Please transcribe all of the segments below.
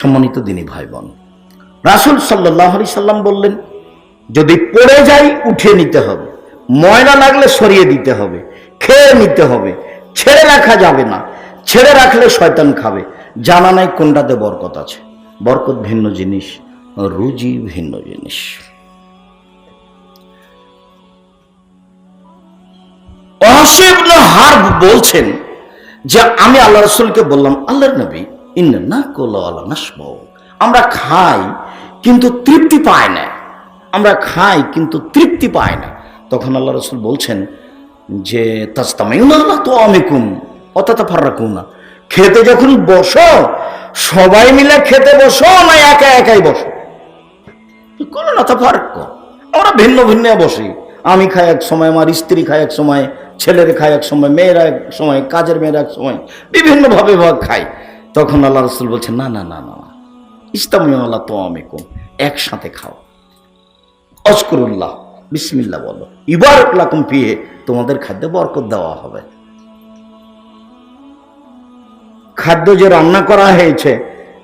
সম্মানিত দিনী ভাই বোন, রাসূল সাল্লাল্লাহু আলাইহি সাল্লাম বললেন, যদি পড়ে যাই উঠিয়ে নিতে হবে, ময়লা লাগলে সরিয়ে দিতে হবে, খেয়ে নিতে হবে, ছেড়ে রাখা যাবে না। ছেড়ে রাখলে শয়তান খাবে। জানা নাই কোনটাতে বরকত আছে। বরকত ভিন্ন জিনিস, রুজি ভিন্ন জিনিস। ওয়াহশী ইবনে হারব বলছেন যে আমি আল্লাহ রাসূলকে বললাম, আল্লাহর নবী, ইন্না নাকুলু ওয়ালা নাশবাউ, আমরা খাই কিন্তু তৃপ্তি পাই না, আমরা খাই কিন্তু তৃপ্তি পাই না। তখন আল্লাহ রাসূল বলছেন যে তাসতামিউনা আলা তুআমিকুম ওয়া তাতাফাররাকুনা, খেতে যখন বসো সবাই মিলে খেতে বসো না একা একাই বসো? কোনো না তাফাররাক, আমরা ভিন্ন ভিন্ন বসি। আমি খাই এক সময়, আমার স্ত্রী খায় এক সময়, ছেলের খায় এক সময়, মেয়েরা এক সময়, কাজের মেয়েরা এক সময়, বিভিন্নভাবে খাই। তখন আল্লাহ রাসূল বলছেন, না না না না, ইসতামিউ আলা তুআমিকুম, একসাথে খাও। আযকুরুল্লাহ, বিসমিল্লাহ বলো, ইবারাক লাকুম ফিহি, তোমাদের খাদ্যে বরকত দেওয়া হবে। খাদ্য যে রান্না করা হয়েছে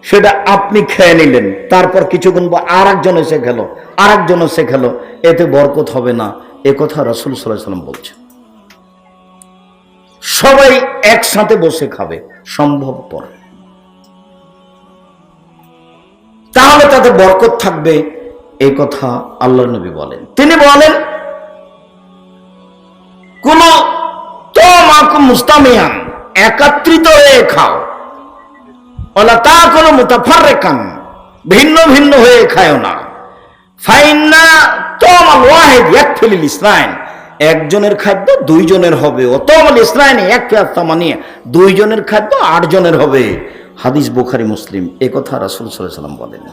সেটা আপনি খেয়ে নিলেন, তারপর কিছুক্ষণ আর একজন এসে খেলো, আর একজন এসে খেলো, এতে বরকত হবে না। এ কথা রাসূল সাল্লাল্লাহু আলাইহি ওয়াসাল্লাম বলছেন। সবাই একসাথে বসে খাবে সম্ভবপর, তাহলে তাতে বরকত থাকবে। এই কথা আল্লাহর নবী বলেন। তিনি বলেন, কোন তামাকুম মুস্তামিয়ান, একত্রিত হয়ে খাও, ওয়ালা তাকুলু মুতাফাররিকান, ভিন্ন ভিন্ন হয়ে খাও না। ফাইন্না তামাল ওয়াহিদ ইয়াকফিল ইসনাইন, একজনের খাদ্য দুইজনের হবে। ও তামাল ইসনাইন ইয়াকফি আত-তামানিয়া, দুইজনের খাদ্য 8 জনের হবে। হাদিস বুখারী মুসলিম। এই কথা রাসূল সাল্লাল্লাহু আলাইহি ওয়াসাল্লাম বলেন।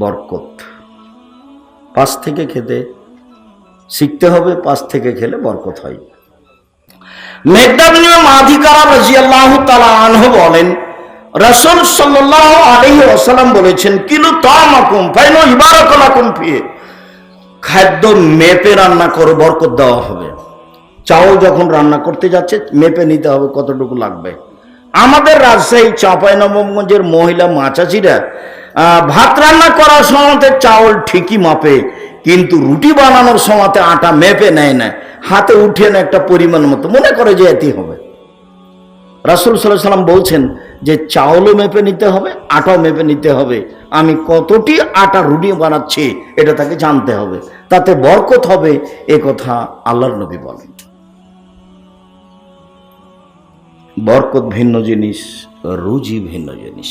বরকত 5 থেকে খেতে শিখতে হবে, 5 থেকে খেলে বরকত হয়। মিকদাদ ইবনে মাদি কারাব রাদিয়াল্লাহু তাআলা আনহু বলেন, রাসূল সাল্লাল্লাহু আলাইহি ওয়াসাল্লাম বলেছেন, কিলু তামাকুম ফাইনা ইবারাকা লাকুম ফিহি, খাদ্য মেপে রান্না করো, বরকত দেওয়া হবে। চাউল যখন রান্না করতে যাচ্ছে মেপে নিতে হবে কতটুকু লাগবে। আমাদের রাজশাহী চাঁপাইনবাবগঞ্জের মহিলা মাচাচিরা ভাত রান্না করার সময় চাউল ঠিকই মাপে, কিন্তু রুটি বানানোর সময় আটা মেপে নেয় না, হাতে উঠিয়ে না একটা পরিমাণ মতো, মনে করে যে এতেই হবে। রাসূল সাল্লাল্লাহু আলাইহি ওয়াসাল্লাম বলছেন যে চাউলও মেপে নিতে হবে, আটাও মেপে নিতে হবে। আমি কতটি আটা রুটি বানাচ্ছি এটা তাকে জানতে হবে, তাতে বরকত হবে। এ কথা আল্লাহর নবী বলেন। বরকত ভিন্ন জিনিস, রুজি ভিন্ন জিনিস।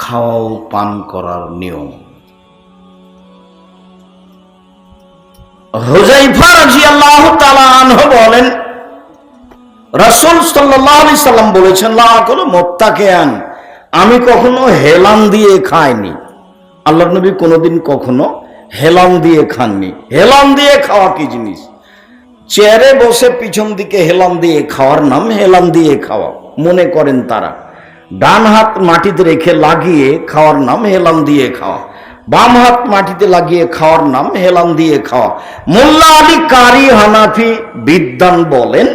খাওয়া পান করার নিয়ম। হুযায়ফা রাদিয়াল্লাহু তাআলা আনহু বলেন, রাসূল সাল্লাল্লাহু আলাইহি সাল্লাম বলেছেন, লা আকুলু মুত্তাকিয়ান, আমি কখনো হেলান দিয়ে খাইনি। আল্লাহর নবী কোনোদিন কখনো হেলান দিয়ে খাননি। হেলান দিয়ে খাওয়া কি জিনিস? চেয়ারে বসে পিছন দিকে হেলান দিয়ে খাওয়ার নাম হেলান দিয়ে খাওয়া। মনে করেন তারা ডান হাত মাটিতে রেখে লাগিয়ে খাওয়ার নাম হেলান দিয়ে খাওয়া, বাম হাত মাটিতে লাগিয়ে খাওয়ার নাম হেলান দিয়ে খাওয়া। মোল্লা আলী কারি হানাফি বিদ্বান বলেন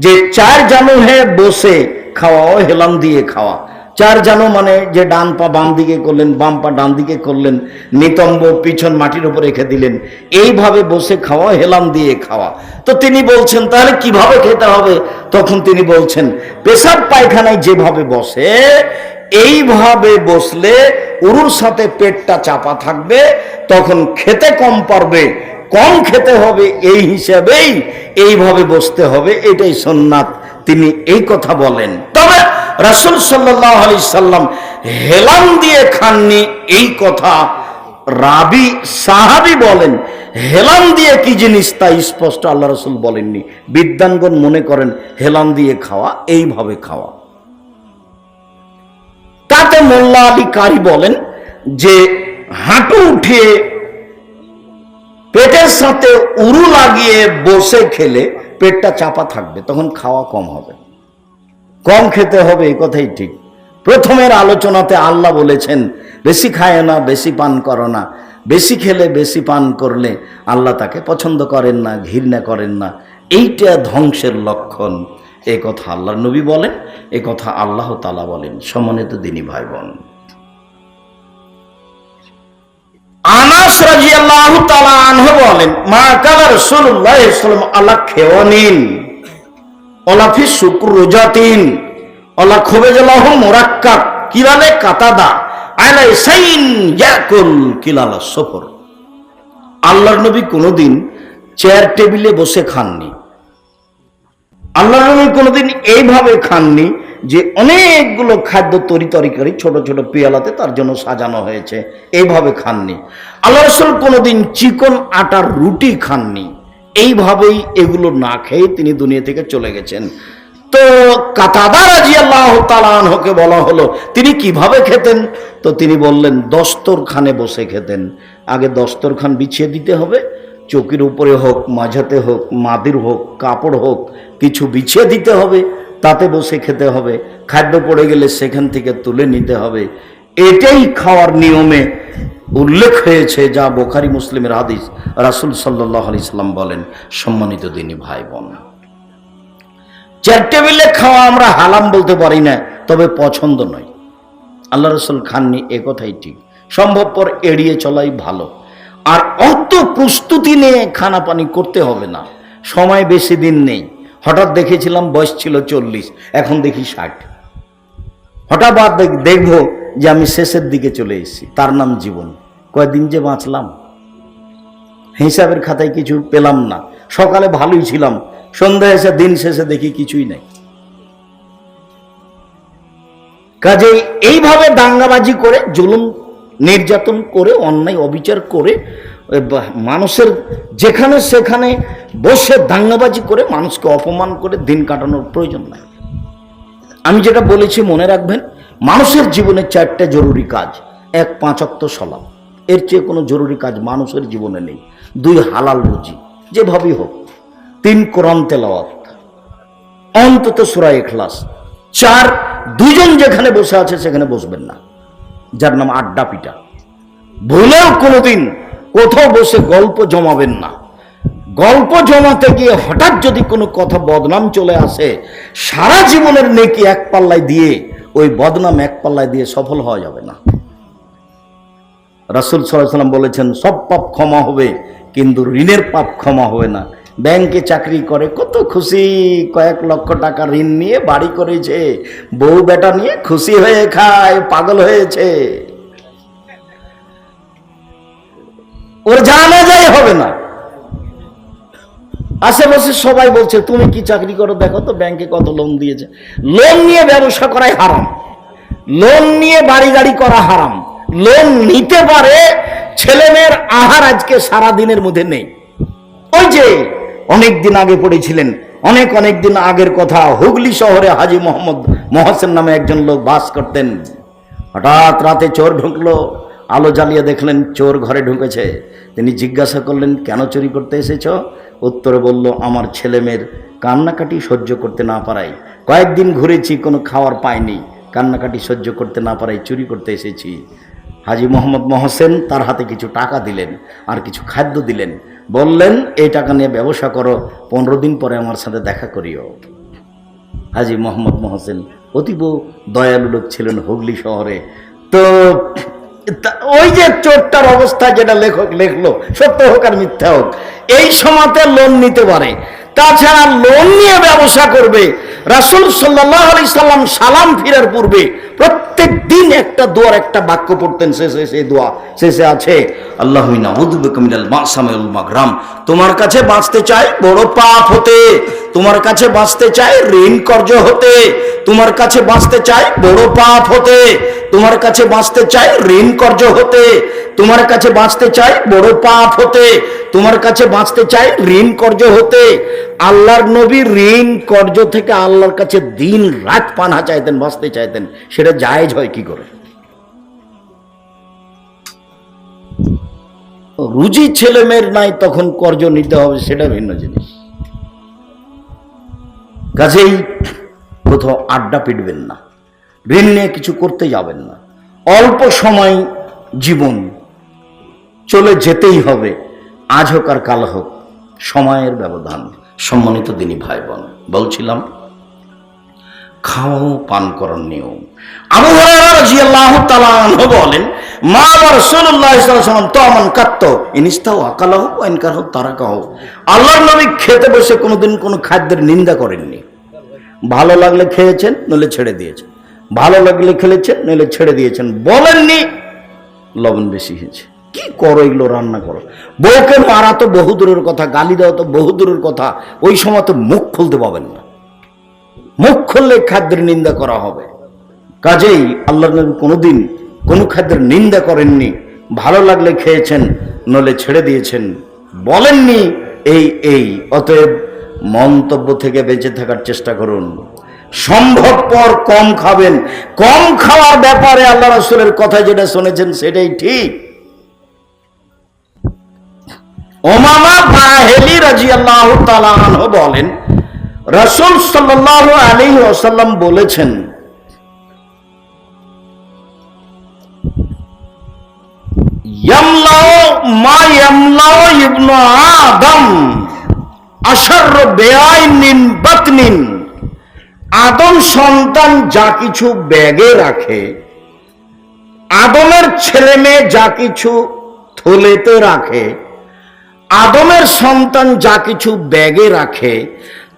যে 4 জানু হয়ে বসে খাওয়াও হেলান দিয়ে খাওয়া। 4 জানু মানে যে ডান পা বাম দিকে করলেন, বাম পা ডান দিকে করলেন, নিতম্ব পিছন মাটির উপর রেখে দিলেন, এইভাবে বসে খাওয়া হেলান দিয়ে খাওয়া। তো তিনি বলছেন তাহলে কিভাবে খেতে হবে? তখন তিনি বলছেন, পেশাব পায়খানায় যেভাবে বসে এইভাবে বসলে উরুর সাথে পেটটা চাপা থাকবে, তখন খেতে কম পারবে, কম খেতে হবে, এই হিসাবেই এইভাবে বসতে হবে, এটাই সুন্নাত। তিনি এই কথা বলেন। তবে রাসূল সাল্লাল্লাহু আলাইহি সাল্লাম হেলান দিয়ে খাননি, এই কথা রাবি সাহাবী বলেন। হেলান দিয়ে কি জিনিস তা স্পষ্ট আল্লাহ রাসূল বলেননি। বিদ্বানগণ মনে করেন হেলান দিয়ে খাওয়া এইভাবে খাওয়া। তাতে মোল্লা আলী কারি বলেন যে হাঁটু উঠিয়ে পেটের সাথে উরু লাগিয়ে বসে খেলে পেটটা চাপা থাকবে, তখন খাওয়া কম হবে, কম খেতে হবে। এই কথাই ঠিক। প্রথমের আলোচনাতে আল্লাহ বলেছেন বেশি খায় না, বেশি পান করো না। বেশি খেলে বেশি পান করলে আল্লাহ তাকে পছন্দ করেন না, ঘৃণা করেন না, এইটা ধ্বংসের লক্ষণ। এই কথা আল্লাহর নবী বলেন, এই কথা আল্লাহ তাআলা বলেন। সম্মানিত দিনী ভাই বোন, রাদিয়াল্লাহু তাআলা আনহু বলেন, মা কানা রাসূলুল্লাহ সাল্লাল্লাহু আলাইহি ওয়াসাল্লাম আলা খেওয়ানিন ওয়ালা ফি শুকরুজাতিন ওয়ালা খুবাজালাহু মুরাক্কাব কিলালে কাতাদা আলাইসাইন ইয়াকুল কিলাল সফর। আল্লাহর নবী কোনোদিন চেয়ার টেবিলে বসে খাননি। আল্লাহর নবী কোনোদিন এইভাবে খাননি যে অনেকগুলো খাদ্য তরিতরকারি ছোট ছোট পেয়ালাতে তার জন্য সাজানো হয়েছে, এইভাবে খাননি। আল্লাহ রাসূল কোনোদিন চিকন আটার রুটি খাননি। এইভাবেই এগুলো না খেয়ে তিনি দুনিয়া থেকে চলে গেছেন। তো কাতাদা রাদিয়াল্লাহু তাআলা আনহুকে বলা হলো তিনি কিভাবে খেতেন, তো তিনি বললেন দস্তরখানে বসে খেতেন। আগে দস্তরখান বিছিয়ে দিতে হবে, চৌকির উপরে হোক, মাঝাতে হোক, মাদির হোক, কাপড় হোক, কিছু বিছিয়ে দিতে হবে, তাতে বসে খেতে হবে। খাদ্য পড়ে গেলে সেখান থেকে তুলে নিতে হবে। এটাই খাওয়ার নিয়মে উল্লেখ হয়েছে, যা বুখারী মুসলিমের হাদিস। রাসূল সাল্লাল্লাহু আলাইহি সাল্লাম বলেন, সম্মানিত দিনী ভাই বোন, চেয়ার টেবিলে খাওয়া আমরা হালাম বলতে পারি না, তবে পছন্দ নয়। আল্লাহ রাসূল খাননি, এ কথাই ঠিক। সম্ভবপর এড়িয়ে চলাই ভালো। আর অত প্রস্তুতি নিয়ে খানা পানি করতে হবে না, সময় বেশি দিন নেই। হঠাৎ দেখেছিলাম বয়স ছিল 40, এখন দেখি 60। হঠাৎ দেখবো যে আমি শেষের দিকে চলে এসেছি। তার নাম জীবন। কয়দিন যে বাঁচলাম, হিসাবের খাতায় কিছু পেলাম না। সকালে ভালোই ছিলাম, সন্ধ্যা এসে দিন শেষে দেখি কিছুই নাই। কাজেই এইভাবে দাঙ্গাবাজি করে, জুলুম নির্যাতন করে, অন্যায় অবিচার করে, মানুষের যেখানে সেখানে বসে দাঙ্গাবাজি করে, মানুষকে অপমান করে দিন কাটানোর প্রয়োজন নাই। আমি যেটা বলেছি মনে রাখবেন, মানুষের জীবনে 4টে জরুরি কাজ। 1, 5 ওয়াক্ত সালাত। এর চেয়ে কোনো জরুরি কাজ মানুষের জীবনে নেই। 2, হালাল রুজি যেভাবেই হোক। 3, কোরআন তেলাওয়াত, অন্তত সূরা ইখলাস। 4, দুজন যেখানে বসে আছে সেখানে বসবেন না, যার নাম আড্ডা পিটা। ভুলেও কোনোদিন কোথাও বসে গল্প জমাবেন না। গল্প জমাতে গিয়ে হঠাৎ যদি কোনো কথা বদনাম চলে আসে, সারা জীবনের নেকি এক পাল্লায় দিয়ে ওই বদনাম এক পাল্লায় দিয়ে সফল হওয়া যাবে না। রাসূল সাল্লাল্লাহু আলাইহি ওয়াসাল্লাম বলেছেন, সব পাপ ক্ষমা হবে কিন্তু ঋণের পাপ ক্ষমা হবে না। ব্যাংকে চাকরি করে, কত খুশি, কয়েক লক্ষ টাকা ঋণ নিয়ে বাড়ি করেছে, বউ বেটা নিয়ে খুশি হয়ে খায়, পাগল হয়েছে, ওর জানা যায় হবে না। আশেপাশে সবাই বলছে তুমি কি চাকরি করো, দেখো তো ব্যাংকে কত লোন দিয়েছে। লোন নিয়ে ব্যবসা করাই হারাম, লোন নিয়ে বাড়ি গাড়ি করা হারাম। লোন নিতে পারে, ছেলে মেয়ের আহার আজকে সারা দিনের মধ্যে নেই। ওই যে অনেক দিন আগে পড়েছিলেন, অনেক দিন আগের কথা, হুগলি শহরে হাজী মোহাম্মদ মহসেন নামে একজন লোক বাস করতেন। হঠাৎ রাতে চোর ঢুকলো, আলো জ্বালিয়ে দেখলেন চোর ঘরে ঢুকেছে। তিনি জিজ্ঞাসা করলেন, কেন চুরি করতে এসেছ? উত্তরে বলল, আমার ছেলে মেয়ের কান্নাকাটি সহ্য করতে না পারাই কয়েকদিন ঘুরেছি, কোনো খাওয়ার পাইনি, কান্নাকাটি সহ্য করতে না পারাই চুরি করতে এসেছি। হাজী মোহাম্মদ মহসেন তার হাতে কিছু টাকা দিলেন, আর কিছু খাদ্য দিলেন, বললেন এই টাকা নিয়ে ব্যবসা করো, 15 দিন পরে আমার সাথে দেখা করিও। হাজী মোহাম্মদ মহসেন অতীব দয়ালু লোক ছিলেন হুগলি শহরে। তো ওই যে চোরটার অবস্থা যেটা লেখক লেখলো, সত্য হোক আর মিথ্যা হোক, এই সময়তে লোন নিতে পারে। তাছাড়া লোন নিয়ে ব্যবসা করবে। রাসূল সাল্লাল্লাহু আলাইহি সাল্লাম সালাম ফিরার পূর্বে প্রত্যেক দিন একটা দোয়ার একটা বাক্য পড়তেন। শেষে সেই দোয়া শেষে আছে, আল্লাহুম্মা নাউযু বিকা মিনাল মাসামি ওয়াল মাগরাম। তোমার কাছে বাঁচতে চাই বড় পাপ হতে, তোমার কাছে বাঁচতে চাই ঋণ কর্জ হতে, তোমার কাছে বাঁচতে চাই বড় পাপ হতে, তোমার কাছে বাঁচতে চাই ঋণ কর্জ হতে, তোমার কাছে বাঁচতে চাই বড় পাপ হতে, তোমার কাছে বাঁচতে চাই ঋণ কর্জ হতে। আল্লাহর নবী ঋণ কর্জ থেকে আল্লাহর কাছে দিন রাত পানাহা চাইতেন, বাঁচতে চাইতেন। সেটা জায়েজ হয় কি করে? রুজি ছেলে মেয়ের নাই, তখন কর্জ নিতে হবে, সেটা ভিন্ন জিনিস। কাজেই কোথাও আড্ডা পিটবেন না, ঋণ নিয়ে কিছু করতে যাবেন না। অল্প সময় জীবন, চলে যেতেই হবে, আজ হোক আর কাল হোক, সময়ের ব্যবধান। সম্মানিত দিনী ভাই বোন, বলছিলাম খাওয়া ও পান করার নিয়ম। আবু হুরায়রা রাদিয়াল্লাহু তাআলা আনহু বলেন, মা রাসূলুল্লাহ সাল্লাল্লাহু আলাইহি ওয়াসাল্লাম তামান কাত্ত ইনিস্তাও আকালাহু ওয়া ইনকারহু তারাকাহু। আল্লাহর নবী খেতে বসে কোনোদিন কোনো খাদ্যের নিন্দা করেননি। ভালো লাগলে খেয়েছেন, নইলে ছেড়ে দিয়েছেন, ভালো লাগলে খেলেছেন, নইলে ছেড়ে দিয়েছেন। বলেননি লবণ বেশি হয়েছে, কি করো এগুলো, রান্না করো। বউকে মারা তো বহু দূরের কথা, গালি দেওয়া তো বহু দূরের কথা, ওই সময় তো মুখ খুলতে পাবেন না। মুখ খুললে খাদ্যের নিন্দা করা হবে। কাজেই আল্লাহর নবী কোনোদিন কোনো খাদ্যের নিন্দা করেননি। ভালো লাগলে খেয়েছেন, নলে ছেড়ে দিয়েছেন, বলেননি এই। অতএব মন্তব্য থেকে বেঁচে থাকার চেষ্টা করুন। সম্ভবপর কম খাবেন। কম খাওয়ার ব্যাপারে আল্লাহ রাসূলের কথা যেটা শুনেছেন সেটাই ঠিক। উমামা বাহিলি রাদিয়াল্লাহু তাআলা আনহু বলেন, রাসূল সাল্লাল্লাহু আলাইহি ওয়াসাল্লাম বলেছেন, ইয়ামলাউ মা ইয়ামলাউ ইবনু আদম আশাররু বিআইনিন বাতনিন। আদম সন্তান যা কিছু ব্যাগে রাখে, আদমের ছেলে মেয়ে যা কিছু থলেতে রাখে, আদমের সন্তান যা কিছু ব্যাগে রাখে,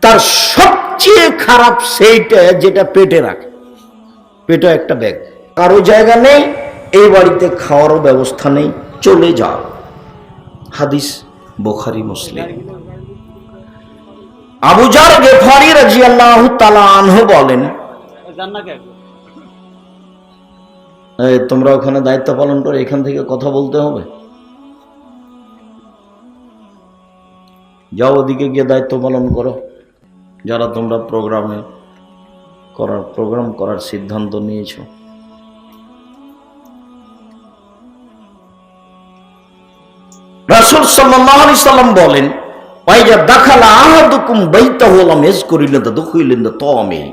তার সবচেয়ে খারাপ সেইটা যেটা পেটে রাখে। পেটে একটা ব্যাগ, কারো জায়গা নেই, এই বাড়িতে খাওয়ারও ব্যবস্থা নেই, চলে যাও। হাদিস বুখারী মুসলিম। আবু যার গিফারি রাদিয়াল্লাহু তাআলা আনহু বলেন, তোমরা ওখানে দায়িত্ব পালন করে এখান থেকে কথা বলতে হবে, যাও ওদিকে গিয়ে দায়িত্ব পালন করো। যারা তোমরা প্রোগ্রাম করার সিদ্ধান্ত নিয়েছ। রাসূল সাল্লাল্লাহু আলাইহি সাল্লাম বলেন, ওয়াইজা দাখালা আহাদুকুম বাইতাহু লাম ইয়াজকুরিল্লা দুখুলিল্লা তামি।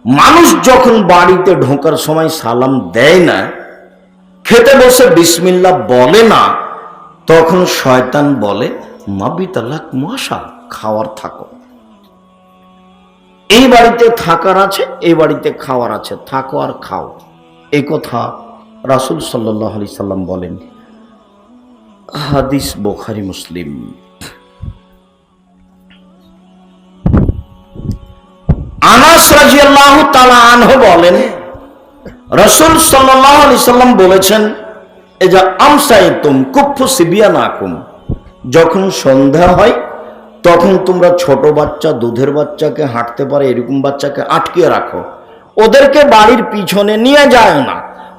মানুষ যখন বাড়িতে ঢোকার সময় সালাম দেয় না, খেতে বসে বিসমিল্লাহ বলে না, তখন শয়তান বলে মাবিতালাক মশা, খাওয়ার থাকো। এই বাড়িতে থাকার আছে, এই বাড়িতে খাওয়ার আছে, থাকো আর খাও। এই কথা রাসূল সাল্লাল্লাহু আলাইহি সাল্লাম বলেন। হাদিস বুখারী মুসলিম। আনাস রাদিয়াল্লাহু তাআলা আনহু বলেন, রাসূল সাল্লাল্লাহু আলাইহি সাল্লাম বলেছেন, এজা আমসাইতুম কুফু সিবিয়ানাকুম। যখন সন্ধ্যা হয় তখন তোমরা ছোট বাচ্চা, দুধের বাচ্চাকে, হাঁটতে পারে এরকম বাচ্চাকে আটকে রাখো। ওদেরকে বাড়ির পিছনে নিয়ে যায় না,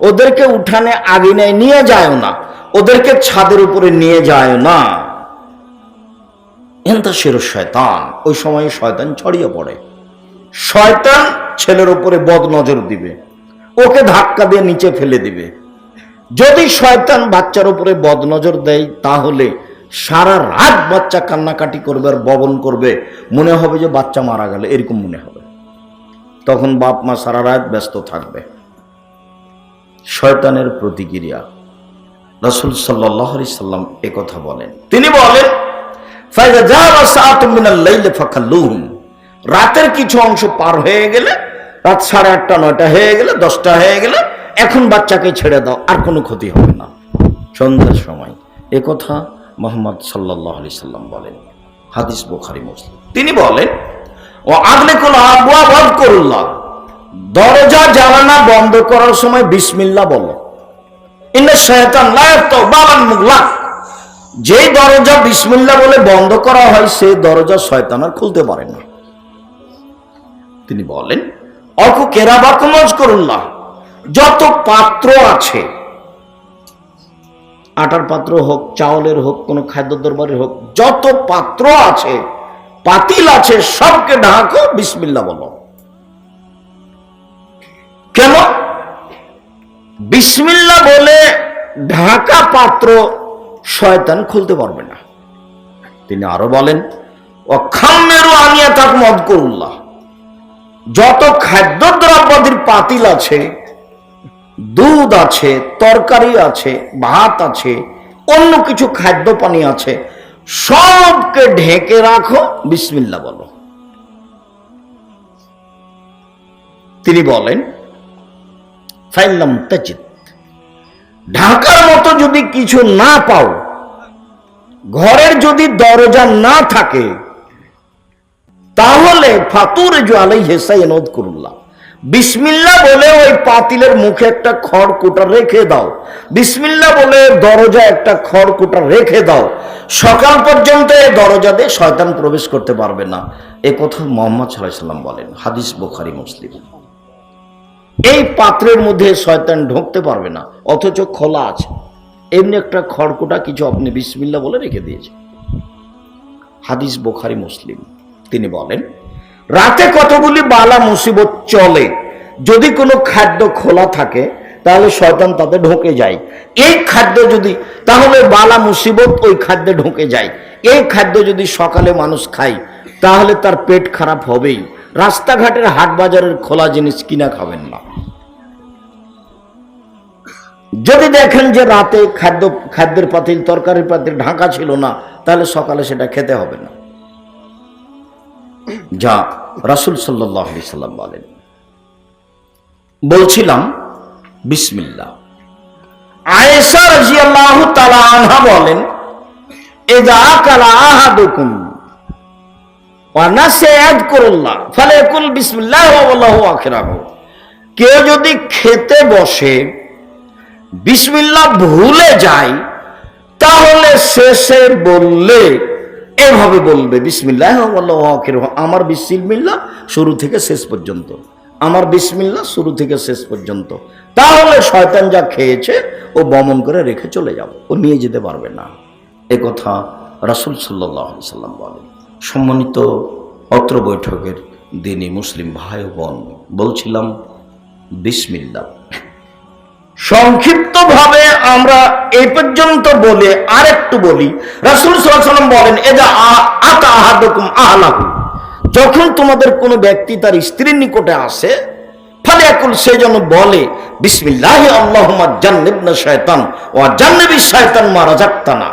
ওদেরকে উঠানে আঙিনায় নিয়ে যায় না, ওদেরকে ছাদের উপরে নিয়ে যায় না। ইন্তাশিরু শয়তান, ওই সময় শয়তান ছড়িয়ে পড়ে। শয়তান ছেলের উপরে বদ নজর দিবে, ওকে ধাক্কা দিয়ে নিচে ফেলে দিবে। যদি শয়তান বাচ্চার উপরে বদ নজর দেয়, তাহলে সারা রাত বাচ্চা কান্নাকাটি করবে আর ববন করবে, মনে হবে যে বাচ্চা মারা গেল, এরকম মনে হবে। তখন বাপ মা সারা রাত ব্যস্ত থাকবে। শয়তানের প্রতিক্রিয়া। রাসূল সাল্লাল্লাহু আলাইহি সাল্লাম একথা বলেন। তিনি বলেন, ফাইজা জাআলা সাআতুম মিনাল লাইলি ফাখাল্লুহুম। রাতের কিছু অংশ পার হয়ে গেলে, রাত 8:30 9টা হয়ে গেলে, 10টা হয়ে গেলে, এখন বাচ্চাকে ছেড়ে দাও, আর কোনো ক্ষতি হবে না। সন্ধ্যার সময় একথা মুহাম্মদ সাল্লাল্লাহু আলাইহি সাল্লাম বলেন। হাদিস বুখারী মুসলিম। তিনি বলেন, ও আগলিকুল আবওয়াব ওয়াজকুরুল্লাহ। দরজা জানালা বন্ধ করার সময় বিসমিল্লাহ বলো। ইন্না শায়তান লা ইয়াফতাহু বাবান মুগলাক। যেই দরজা বিসমিল্লাহ বলে বন্ধ করা হয়, সেই দরজা শয়তান আর খুলতে পারে না। তিনি বলেন, অকু কেরাবাকুম ওয়াজকুরুল্লাহ। যত পাত্র আছে, আটার পাত্র হোক, চাউলের হোক, কোন খাদ্য দরবারের হোক, যত পাত্র আছে, পাতিল আছে, সবকে ঢাকো, বিসমিল্লাহ বলো। কেন? বিসমিল্লাহ বলে ঢাকা পাত্র শয়তান খুলতে পারবে না। তিনি আরো বলেন, ও খাম্মেরু আনিয়াতাকুম ওয়াজকুরুল্লাহ। যত খাদ্য দ্রব্যাদির পাতিল আছে, দুধ আছে, তরকারি আছে, ভাত আছে, অন্য কিছু খাদ্য পানি আছে, সবকে ঢেকে রাখো, বিসমিল্লাহ বলো। তিনি বলেন, ফাইল্লাম তাজিদ, ঢাকার মতো যদি কিছু না পাও, ঘরের যদি দরজা না থাকে, তাহলে ফাতুর আলাইহি সাইয়্যিদুল্লাহ, বিসমিল্লাহ বলে ওই পাতিলের মুখে একটা খড়কুটা রেখে দাও, বিসমিল্লাহ বলে দরজা একটা খড়কুটা রেখে দাও, সকাল পর্যন্ত এই দরজা দিয়ে শয়তান প্রবেশ করতে পারবে না। এ কথা মুহাম্মদ সাল্লাল্লাহু আলাইহি ওয়াসাল্লাম বলেন, হাদিস বুখারী মুসলিম। এই পাত্রের মধ্যে শয়তান ঢুকতে পারবে না, অথচ খোলা আছে, এমনি একটা খড়কুটা কিছু আপনি বিসমিল্লাহ বলে রেখে দিয়েছেন। হাদিস বুখারী মুসলিম। তিনি বলেন, রাতে কতগুলি বালা মুসিবত চলে, যদি কোনো খাদ্য খোলা থাকে তাহলে শয়তান তাতে ঢুকে যায়। এই খাদ্য যদি, তাহলে বালা মুসিবত ওই খাদ্যে ঢুকে যায়। এই খাদ্য যদি সকালে মানুষ খায় তাহলে তার পেট খারাপ হবেই। রাস্তাঘাটের হাট বাজারের খোলা জিনিস কিনা খাবেন না। যদি দেখেন যে রাতে খাদ্যের পাতিল, তরকারির পাতিল ঢাকা ছিল না, তাহলে সকালে সেটা খেতে হবে না, যা রাসূল সাল্লাল্লাহু আলাইহি সাল্লাম বলেন। বলছিলাম বিসমিল্লাহ। আয়েশা রাদিয়াল্লাহু তাআলা আনহা বলেন, ইযা আকালা আহাদুকুম ওয়া নাসিয়া ইয়াযকুরুল্লাহ ফালায়াকুল বিসমিল্লাহ ওয়াল্লাহু আখিরাহু। কেউ যদি খেতে বসে বিসমিল্লাহ ভুলে যায়, তাহলে শেষে বললে এভাবে বলবে, বিসমিল্লাহ ওয়াল্লাহু আখিরাহু, আমার বিসমিল্লাহ শুরু থেকে শেষ পর্যন্ত, আমার বিসমিল্লাহ শুরু থেকে শেষ পর্যন্ত। তাহলে শয়তান যা খেয়েছে ও বমন করে রেখে চলে যাবে, ও নিয়ে যেতে পারবে না। এ কথা রাসূল সাল্লাল্লাহু আলাইহি সাল্লাম বলেন। সম্মানিত অত্র বৈঠকের দিনী মুসলিম ভাই ও বোন, বলছিলাম বিসমিল্লাহ। সংক্ষিপ্তভাবে আমরা এই পর্যন্ত বলে আরেকটু বলি। রাসূল সাল্লাল্লাহু আলাইহি ওয়াসাল্লাম বলেন, ইযা আতা আহাদুকুম আহলাহু, যখন তোমাদের কোনো ব্যক্তি তার স্ত্রীর নিকটে আসে, ফালিয়াকুল, সে যেন বলে, বিসমিল্লাহি আল্লাহুম্মা জান্নিবনা শায়তান ওয়া জান্নিবিশ শায়তান মা রাযাকতানা।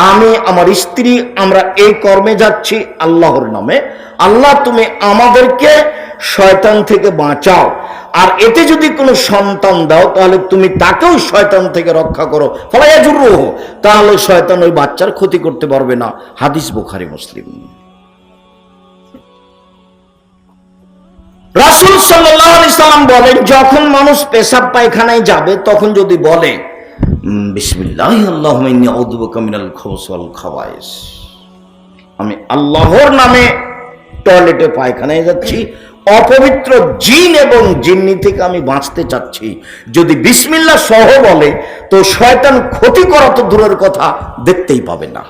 আমি, আমার স্ত্রী, আমরা এই কর্মে যাচ্ছি আল্লাহর নামে, আল্লাহ তুমি আমাদেরকে শয়তান থেকে বাঁচাও, আর এতে যদি কোনো সন্তান দাও তাহলে তুমি তাকেও শয়তান থেকে রক্ষা করো, ফালা ইয়াজুরুহু, তাহলে শয়তান ওই বাচ্চার ক্ষতি করতে পারবে না। হাদিস বুখারী মুসলিম। রাসূল সাল্লাল্লাহু আলাইহি সাল্লাম বলেন, যখন মানুষ পেশাব পায়খানায় যাবে তখন যদি বলে, বিসমিল্লাহি আল্লাহুম্মা ইন্নী আউযু বিকা মিনাল খুবুসি ওয়াল খাবায়েস, আমি আল্লাহর নামে টয়লেটে পায়খানায় যাচ্ছি, অপবিত্র জিন এবং জিন্নি থেকে আমি বাঁচতে চাচ্ছি, যদি বিসমিল্লাহ সহ বলে তো শয়তান ক্ষতি করা তো দূরের কথা, দেখতেই পাবে না।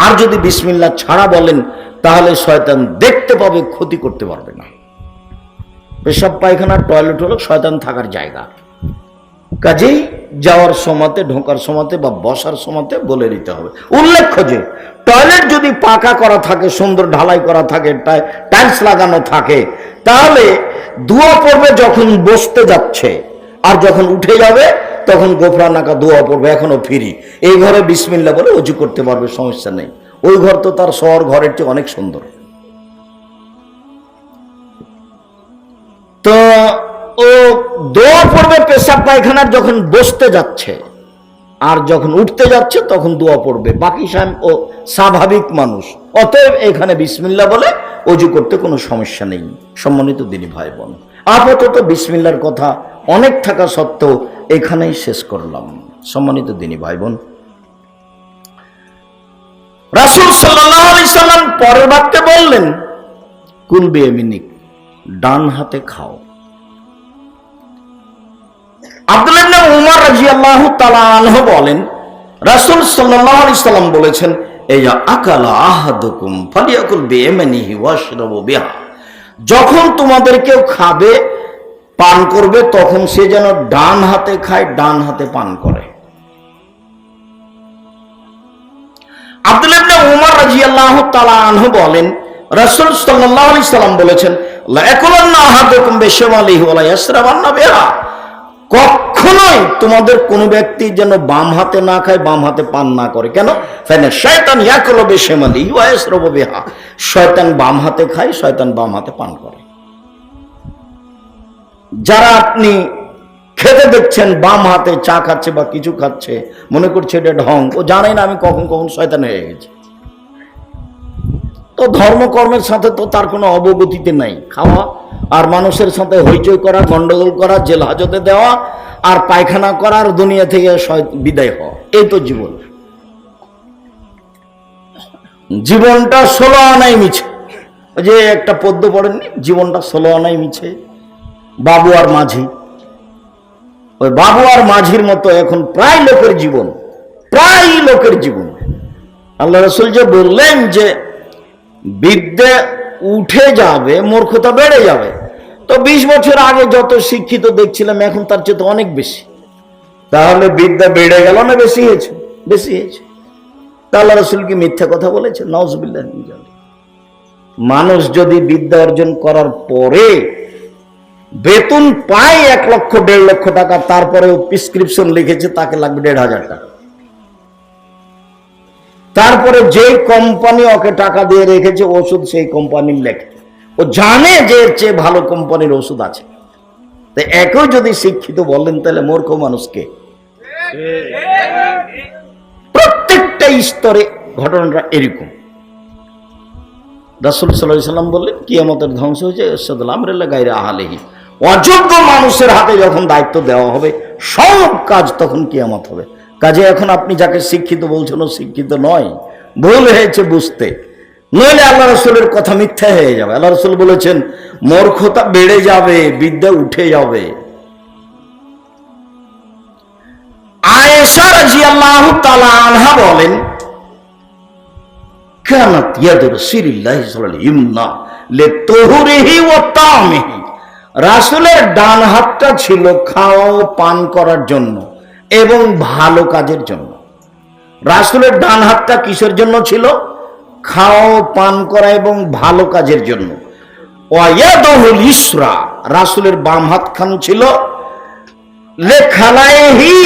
আর যদি বিসমিল্লাহ ছাড়া বলেন তাহলে শয়তান দেখতে পাবে, ক্ষতি করতে পারবে না। পেশাব পায়খানার টয়লেট হলো শয়তান থাকার জায়গা, কাজেই যাওয়ার সময়তে, ঢোকার সময়তে বা বসার সময়তে বলে দিতে হবে। উল্লেখ্য যে টয়লেট যদি পাকা করা থাকে, সুন্দর ঢালাই করা থাকে, টাইলস লাগানো থাকে, তাহলে দোয়া পড়বে যখন বসতে যাচ্ছে, আর যখন উঠে যাবে তখন গোফরানাকা দোয়া পড়বে, এখনো ফ্রি। এই ঘরে বিসমিল্লাহ বলে ওযু করতে পারবে, সমস্যা নেই। ওই ঘর তো তার শহর ঘরের চেয়ে অনেক সুন্দর। তো ও দোয়া পড়বে পেশাব পায়খানার যখন বসতে যাচ্ছে, আর যখন উঠতে যাচ্ছে তখন দোয়া পড়বে। বাকি ও স্বাভাবিক মানুষ, অতএব এখানে বিসমিল্লাহ বলে ওযু করতে কোনো সমস্যা নেই। সম্মানিত দিনী ভাই বোন, আপাতত বিসমিল্লাহর কথা অনেক থাকা সত্ত্বেও এখানেই শেষ করলাম। সম্মানিত দিনী ভাই বোন, রাসূল সাল্লাল্লাহু আলাইহি সাল্লাম পরের বাক্যে বললেন, কুল বিয়ামিনিক, ডান হাতে খাও। আব্দুল্লাহ ইবনে উমর রাদিয়াল্লাহু তাআলা আনহু বলেন, রাসূল সাল্লাল্লাহু আলাইহি সাল্লাম বলেছেন, ইযা আকালা আহাদুকুম ফালিয়াকুল বিয়ামিনিহি ওয়াশরাবু বিহা, যখন তোমাদের কেউ খাবে, পান করবে, তখন সে যেন ডান হাতে খায়, ডান হাতে পান করে। আব্দুল্লাহ ইবনে উমর রাদিয়াল্লাহু তাআলা আনহু বলেন, রাসূল সাল্লাল্লাহু আলাইহি সাল্লাম বলেছেন, লা ইয়াকুলান্না আহাদুকুম বিশিমালিহি ওয়া লা ইয়াশরাবান্না বিহা, কখনোই তোমাদের কোনো ব্যক্তি যেন বাম হাতে না খায়, বাম হাতে পান না করে। কেন? ফাইনা শায়তান ইয়াকুলু বিশিমালিহি ওয়া ইয়াশরাবু বিহা, শয়তান বাম হাতে খায়, শয়তান বাম হাতে পান করে। যারা আপনি খেতে দেখছেন বাম হাতে চা খাচ্ছে বা কিছু খাচ্ছে, মনে করছে এটা ঢং। ও জানে না আমি কখন কখন শয়তান হয়ে গেছি। তো ধর্মকর্মের সাথে তো তার কোনো অবগতিতে নাই। খাওয়া আর মানুষের সাথে হইচই করা, গন্ডগোল করা, জেল হাজতে দেওয়া, আর পায়খানা করার, দুনিয়া থেকে বিদায় হওয়া, এই তো জীবন। জীবনটা 16 আনাই মিছে। ওই যে একটা পদ্য পড়েননি, জীবনটা 16 আনাই মিছে, বাবু আর মাঝি। ওই বাবু আর মাঝির মতো এখন প্রায় লোকের জীবন, প্রায় লোকের জীবন। আল্লাহ রাসূল যে বললেন যে বিদ্যা উঠে যাবে, মূর্খতা বেড়ে যাবে, তো 20 বছর আগে যত শিক্ষিত দেখছিলাম এখন তার চেয়ে তো অনেক বেশি। তাহলে বিদ্যা বেড়ে গেল না বেশি হয়েছে? বেশি হয়েছে। তা আল্লাহ রাসূল কি মিথ্যা কথা বলেছে? নাউযুবিল্লাহ। মানুষ যদি বিদ্যা অর্জন করার পরে বেতন পায় 1 লক্ষ 1.5 লক্ষ টাকা, তারপরেও প্রেসক্রিপশন লিখেছে তাকে লাগবে 1.5 টাকা। তারপরে যে কোম্পানি ওকে টাকা দিয়ে রেখেছে ওষুধ সেই কোম্পানির লেখে, ও জানে যে এর চেয়ে ভালো কোম্পানির ওষুধ আছে। তো একই যদি শিক্ষিত বলেন, তাহলে মূর্খ মানুষকে প্রত্যেকটা স্তরে ঘটনাটা এরকম। রাসূল সাল্লাল্লাহু আলাইহি ওয়াসাল্লাম বললেন কিয়ামতের ধ্বংস হয়েছে ইরশাদুল আমরিল্লা গায়রা আহলিহি। অযোগ্য মানুষের হাতে যখন দায়িত্ব দেওয়া হবে, সব কাজ তখন কিয়ামত হবে। কাজে এখন আপনি যাকে শিক্ষিত বলছেন ও শিক্ষিত নয়, ভুল হয়েছে বুঝতে, নইলে আল্লাহ রাসূলের কথা মিথ্যা হয়ে যাবে। আল্লাহ রাসূল বলেছেন মূর্খতা বেড়ে যাবে, বিদ্যা উঠে যাবে। আয়েশা রাদিয়াল্লাহু তাআলা আনহা বলেন, কানাত ইয়াদু রাসূলিল্লাহি সাল্লাল্লাহু আলাইহি ইমনা লিতুহুরিহি ওয়া তামিহি। রাসূলের ডান হাতটা ছিল খাওয়া ও পান করার জন্য এবং ভালো কাজের জন্য। রাসূলের ডান হাতটা কিসের জন্য ছিল? খাওয়া ও পান করা এবং ভালো কাজের জন্য। ওয়া ইয়াদুল ইসরা, রাসূলের বাম হাতখান ছিল লিখালাইহি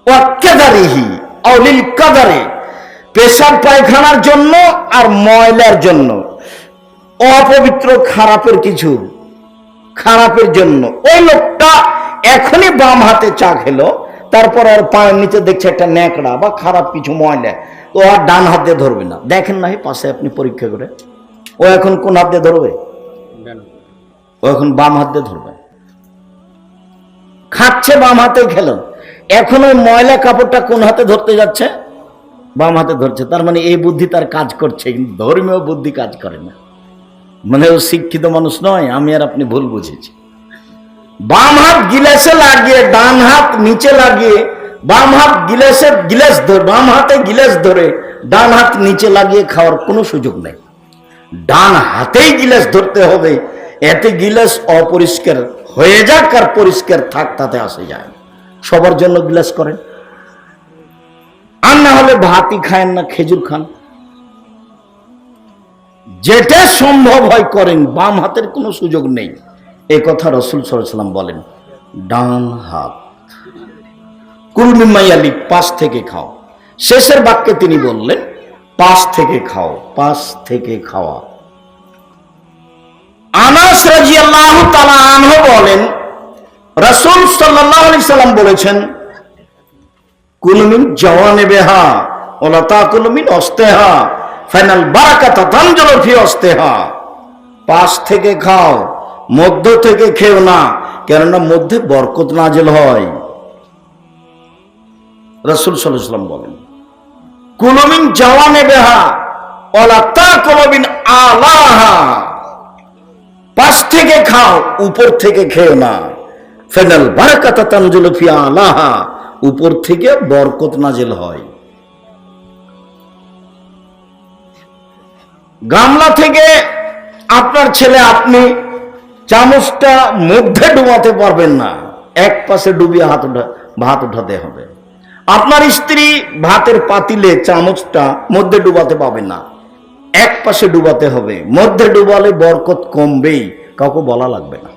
ওয়া কাদারিহি আও লিল কাদারি, পেশাব পায়খানার জন্য আর ময়লার জন্য, অপবিত্র খারাপের কিছু খারাপের জন্য। ওই লোকটা এখনই বাম হাতে চা খেলো, তারপর আর পায়ের নিচে দেখছে একটা ন্যাকড়া বা খারাপ কিছু ময়লা, তো আর ডান হাত দিয়ে ধরবে না। দেখেন না পাশে আপনি পরীক্ষা করে, ও এখন কোন হাত দিয়ে ধরবে? ও এখন বাম হাত দিয়ে ধরবে। খাচ্ছে বাম হাতে খেলো, এখন ওই ময়লা কাপড়টা কোন হাতে ধরতে যাচ্ছে? বাম হাতে ধরছে। তার মানে এই বুদ্ধি তার কাজ করছে, কিন্তু ধর্মীয় বুদ্ধি কাজ করে না। মানে ও শিক্ষিত মানুষ নয়। আমি আর আপনি ভুল বুঝেছি। বাম হাত গিলাসে লাগিয়ে, ডান হাত নিচে লাগিয়ে, বাম হাত গিলাস ধরে, বাম হাতে গিলাস ধরে ডান হাত নিচে লাগিয়ে খাওয়ার কোনো সুযোগ নেই। ডান হাতেই গিলাস ধরতে হবে, এতে গিলাস অপরিষ্কার হয়ে যাক আর পরিষ্কার থাক, তাতে আসে যায়। সবার জন্য গিলাস করেন, আর না হলে ভাতই খায়েন না, খেজুর খান, যেটা সম্ভব হয় করেন। বাম হাতের কোনো সুযোগ নেই, এ কথা রাসূল সাল্লাল্লাহু আলাইহি ওয়াসাল্লাম বলেন। ডান হাত কুল মিম্মা ইয়ালি, পাশ থেকে খাও। শেষের বাক্যে তিনি বললেন পাশ থেকে খাও, পাশ থেকে খাওয়া। আনাস রাদিয়াল্লাহু তাআলা আনহু বলেন রাসূল সাল্লাল্লাহু আলাইহি ওয়াসাল্লাম বলেছেন, কুলু মিন জাওয়ানিবিহা ওয়ালা তাকুলু মিন ওয়াসতিহা ফাইনাল বারাকাতা তানজুলু ফি ওয়াসতিহা। পাশ থেকে খাও, মধ্য থেকে খেও না, কেননা মধ্যে বরকত নাজিল হয়। রাসূল সাল্লাল্লাহু আলাইহি ওয়াসাল্লাম বলেন কুলু মিন জাওয়ানিবিহা ওয়ালা তাকুলু মিন আলাহা। পাশ থেকে খাও, উপর থেকে খেও না। ফাইনাল বারাকাতা তানজুলু ফি আলাহা, উপর থেকে বরকত নাজিল হয়। গামলা থেকে আপনার ছেলে, আপনি চামচটা মধ্যে ডুবাতে পারবেন না, এক পাশে ডুবিয়ে ভাত উঠাতে হবে। আপনার স্ত্রী ভাতের পাতিলে চামচটা মধ্যে ডুবাতে পাবে না, এক পাশে ডুবাতে হবে। মধ্যে ডুবালে বরকত কমবেই, কাউকে বলা লাগবে না।